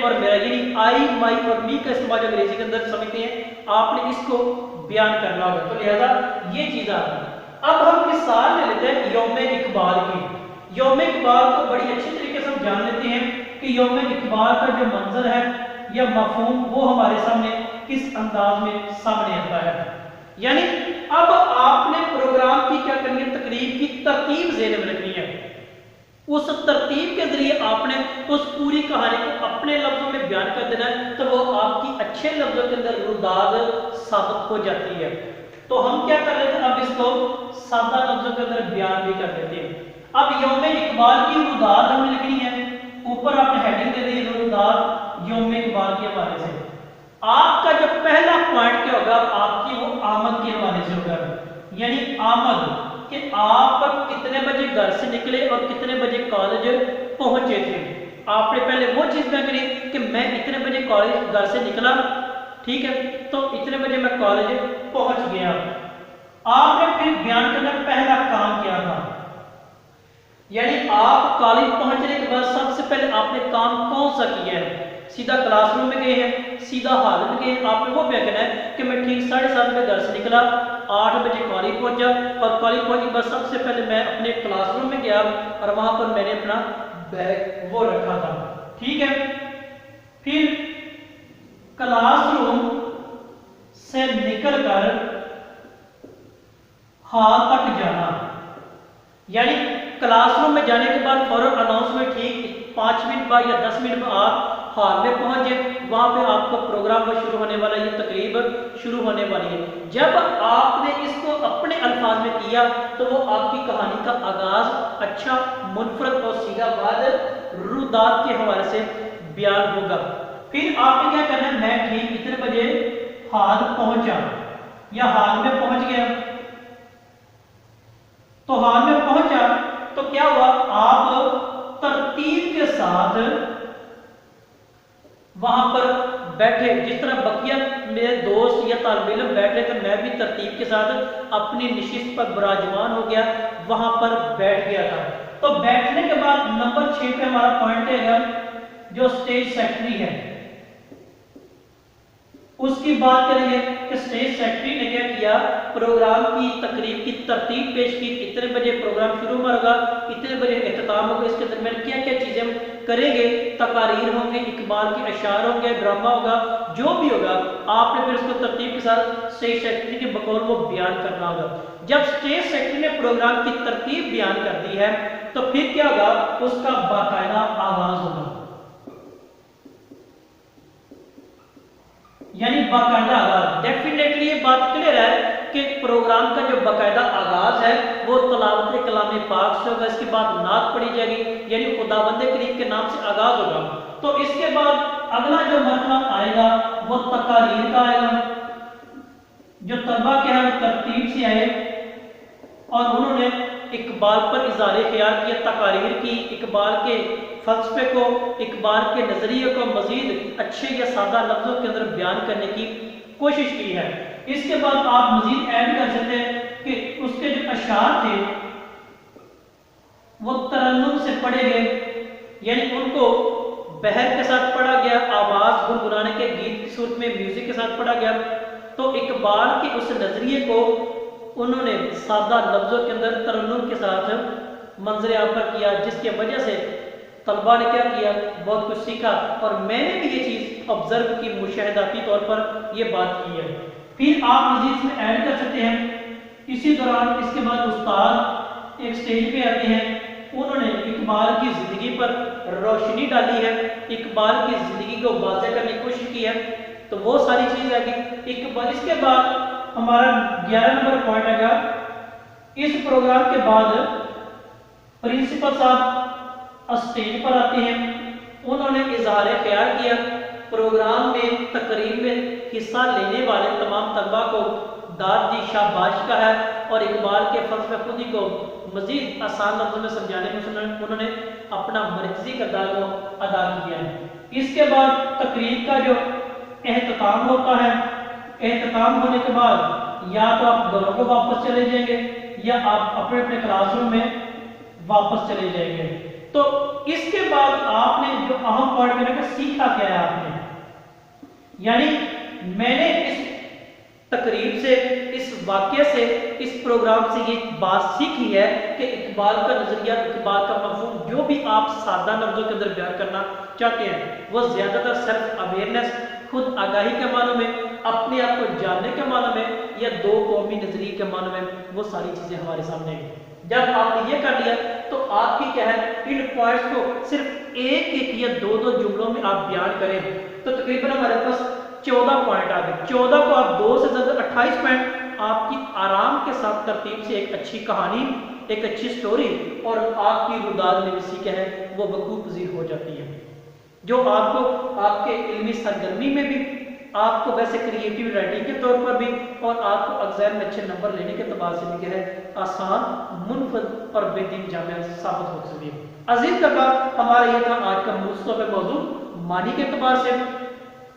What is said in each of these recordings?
اور میرا، یعنی آئی، مائی اور می کا استعمال جو انگریزی کے اندر سمجھتے ہیں، آپ نے اس کو بیان کرنا ہوگا، تو لہذا یہ چیز آتی ہے۔ اب ہم مثال لے لیتے ہیں یوم اقبال کی۔ یوم اقبال کو بڑی اچھی طریقے سے ہم جان لیتے ہیں کہ یوم اقبال کا جو منظر ہے یا مفہوم وہ ہمارے سامنے کس انداز میں سامنے آتا ہے۔ یعنی اب آپ نے پروگرام کی کیا کرنی ہے، تقریب کی ترتیب ذہن میں رکھنی ہے۔ اس ترتیب کے ذریعے آپ نے اس پوری کہانی کو اپنے لفظوں میں بیان کر دینا ہے، تو وہ آپ کی اچھے لفظوں کے اندر روداد ثابت ہو جاتی ہے۔ تو ہم کیا کر لیتے ہیں، اب اس کو سادہ لفظوں کے اندر بیان بھی کر دیتے ہیں۔ اب یوم اقبال کی روداد ہمیں لکھنی ہے، اوپر آپ نے ہیڈنگ دے دی روداد یوم اقبال کے حوالے سے۔ آپ کا جو پہلا پوائنٹ کیا ہوگا، آپ کی وہ آمد کے حوالے سے ہوگا، یعنی آمد، کہ آپ کتنے بجے گھر سے نکلے اور کتنے بجے کالج پہنچے تھے۔ آپ نے پہلے وہ چیز بیان کری کہ میں اتنے بجے کالج گھر سے نکلا، ٹھیک ہے، تو اتنے بجے میں کالج پہنچ گیا۔ آپ نے پھر بیان کرنا پہلا کام کیا تھا، یعنی آپ کالج پہنچنے کے بعد سب سے پہلے آپ نے کام کون سا کیا ہے؟ سیدھا کلاس روم میں گئے ہیں، سیدھا ہال میں گئے ہیں، آپ نے وہ بیان کرنا ہے کہ میں ٹھیک 7:30 بجے گھر سے نکلا، 8 بجے کالج پہنچا، اور کالج پہنچنے کے بعد سب سے پہلے میں اپنے کلاس روم میں گیا اور وہاں پر میں نے اپنا بیگ وہ رکھا تھا، ٹھیک ہے۔ پھر کلاس روم سے نکل کر ہال تک جانا، یعنی کلاس روم میں جانے کے بعد فوراً اناؤنسمنٹ، ٹھیک 5 منٹ بعد یا 10 منٹ بعد آپ ہال میں پہنچ جائیں، وہاں پہ آپ کا پروگرام شروع ہونے والا، یہ تقریب شروع ہونے والی ہے۔ جب آپ نے اس کو اپنے الفاظ میں کیا تو وہ آپ کی کہانی کا آغاز اچھا، منفرد اور سیدھا بعد روداد کے حوالے سے بیان ہوگا۔ پھر آپ نے کیا کرنا ہے، میں ٹھیک اتنے بجے ہال پہنچا یا ہال میں پہنچ گیا، تو ہال میں پہنچا تو کیا ہوا، آپ ترتیب کے ساتھ وہاں پر بیٹھے، جس طرح بقیہ میرے دوست یا طالب علم بیٹھ رہے تھے، میں بھی ترتیب کے ساتھ اپنی نشست پر براجمان ہو گیا، وہاں پر بیٹھ گیا تھا۔ تو بیٹھنے کے بعد نمبر 6 پہ ہمارا پوائنٹ ہے جو اسٹیج سیکرٹری ہے، اس کی بات کریں گے کہ اسٹیج سیکرٹری نے کیا کیا، پروگرام کی تقریب کی ترتیب پیش کی، اتنے بجے پروگرام شروع ہوگا، اتنے بجے اختتام ہوگا، اس کے درمیان کیا کیا چیزیں ہم کریں گے، تقاریر ہوں گے، اقبال کے اشعار ہوں گے، ڈرامہ ہوگا، جو بھی ہوگا آپ نے پھر اس کو ترتیب کے ساتھ اسٹیج سیکرٹری کے بقول وہ بیان کرنا ہوگا۔ جب اسٹیج سیکرٹری نے پروگرام کی ترتیب بیان کر دی ہے تو پھر کیا ہوگا، اس کا باقاعدہ آغاز ہوگا، یعنی باقاعدہ آغاز۔ ڈیفینیٹلی یہ بات کلیئر ہے کہ پروگرام کا جو باقاعدہ آغاز ہے وہ تلاوت کلام پاک سے ہوگا، اس کے بعد نعت پڑھی جائے گی، یعنی خداوند کریم کے نام سے آغاز ہوگا۔ تو اس کے بعد اگلا جو مرحلہ آئے گا وہ تقاریر کا آئے گا، جو طلبہ کے ہاں ترتیب سے آئے اور انہوں نے اقبال پر اظہار خیال کیا، تقاریر کی، اقبال کے فلسفے کو، اقبال کے نظریے کو مزید اچھے یا سادہ لفظوں کے اندر بیان کرنے کی کوشش کی ہے۔ اس کے بعد آپ مزید ایڈ کر سکتے ہیں کہ اس کے جو اشعار تھے وہ ترنم سے پڑھے گئے، یعنی ان کو بہر کے ساتھ پڑھا گیا، آواز گنگنانے کے گیت کی صورت میں میوزک کے ساتھ پڑھا گیا۔ تو اقبال کے اس نظریے کو انہوں نے سادہ لفظوں کے اندر ترنم کے ساتھ منظر عام پر کیا، جس کی وجہ سے طلبہ نے کیا کیا، بہت کچھ سیکھا، اور میں نے بھی یہ چیز آبزرو کی، مشاہداتی طور پر یہ بات کی ہے۔ پھر آپ مزید اس میں ایڈ کر سکتے ہیں، اسی دوران اس کے بعد استاد ایک سٹیج پہ آتے ہیں، انہوں نے اقبال کی زندگی پر روشنی ڈالی ہے، اقبال کی زندگی کو واضح کرنے کی کوشش کی ہے، تو وہ ساری چیز آ گئی اقبال۔ اس کے بعد ہمارا 11 نمبر پوائنٹ آئے گا، اس پروگرام کے بعد پرنسپل صاحب اسٹیج پر آتے ہیں، انہوں نے اظہار خیال کیا، پروگرام میں تقریب میں حصہ لینے والے تمام طلبہ کو داد دی، شاباش کا ہے، اور اقبال کے فلسفہ خودی کو مزید آسان لفظوں میں سمجھانے میں انہوں نے اپنا مرکزی کردار کو ادا کیا ہے۔ اس کے بعد تقریب کا جو اختتام ہوتا ہے، اختتام ہونے کے بعد یا تو آپ گھروں کو واپس چلے جائیں گے یا آپ اپنے اپنے کلاس روم میں واپس چلے جائیں گے۔ تو اس کے بعد آپ نے جو اہم پوائنٹ میں نے سیکھا کیا ہے آپ نے، یعنی میں نے اس تقریب سے، اس واقعے سے، اس پروگرام سے یہ بات سیکھی ہے کہ اقبال کا نظریہ، اقبال کا مفہوم جو بھی آپ سادہ لفظوں کے اندر بیان کرنا چاہتے ہیں وہ زیادہ تر سیلف اویئرنیس، خود آگاہی کے معنوں میں، اپنے آپ کو جاننے کے معنوں میں، یا دو قومی نظریے کے معنوں میں، وہ ساری چیزیں ہمارے سامنے ہیں۔ جب آپ نے یہ کر لیا تو آپ کی کیا ہے، ان پوائنٹس کو صرف ایک ایک یا دو دو جملوں میں آپ بیان کریں تو تقریباً ہمارے پاس 14 پوائنٹ آ گئے۔ 14 کو آپ 2 سے زیادہ 28 پوائنٹ آپ کی آرام کے ساتھ ترتیب سے ایک اچھی کہانی، ایک اچھی سٹوری اور آپ کی روداد نویسی کیا ہے وہ وقوع پذیر ہو جاتی ہے، جو آپ کو آپ کے علمی سرگرمی میں بھی، آپ کو ویسے کریٹیو رائٹنگ کے طور پر بھی، اور آپ کو ایگزام میں اچھے نمبر لینے کے اعتبار سے بھی کیا ہے آسان، منفرد اور بہترین جامع ثابت ہو سکتی ہے۔ عزیز طلباء، ہمارا یہ تھا آج کا مصطفی موضوع۔ معنی کے اعتبار سے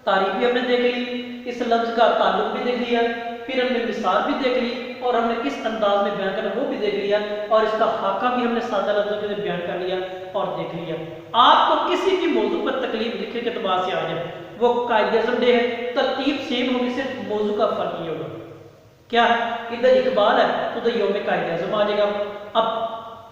تعریف بھی ہم نے دیکھ لی، اس لفظ کا تعلق بھی دیکھ لیا، پھر ہم نے مثال بھی دیکھ لی، اور ہم نے کس انداز میں بیان کرنا وہ بھی دیکھ لیا، اور اس کا خاکہ بھی ہم نے سادہ لفظوں کے اندر بیان کر لیا اور دیکھ لیا۔ آپ کو کسی بھی موضوع پر تکلیف لکھنے کے اعتبار سے آ جائے، وہ قائد اعظم ڈے ہے، ترتیب سیم ہوگی، صرف موضوع کا فرق یہ ہوگا کیا ادھر اقبال ہے تو ادھر یوم قائد اعظم آ جائے گا۔ اب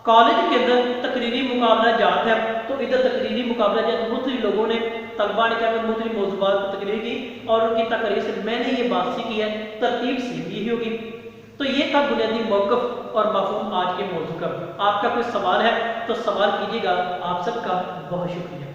کالج کے اندر تقریری مقابلہ جات ہے تو ادھر تقریری مقابلہ جات مختلف لوگوں نے، طلباء نے کیا مختلف موضوعات پر تقریر کی، اور ان کی تقریر سے میں نے یہ بات سیکھی ہے ترتیب سیدھی ہوگی۔ تو یہ تھا بنیادی موقف اور مفہوم آج کے موضوع کا۔ آپ کا کوئی سوال ہے تو سوال کیجیے گا۔ آپ سب کا بہت شکریہ۔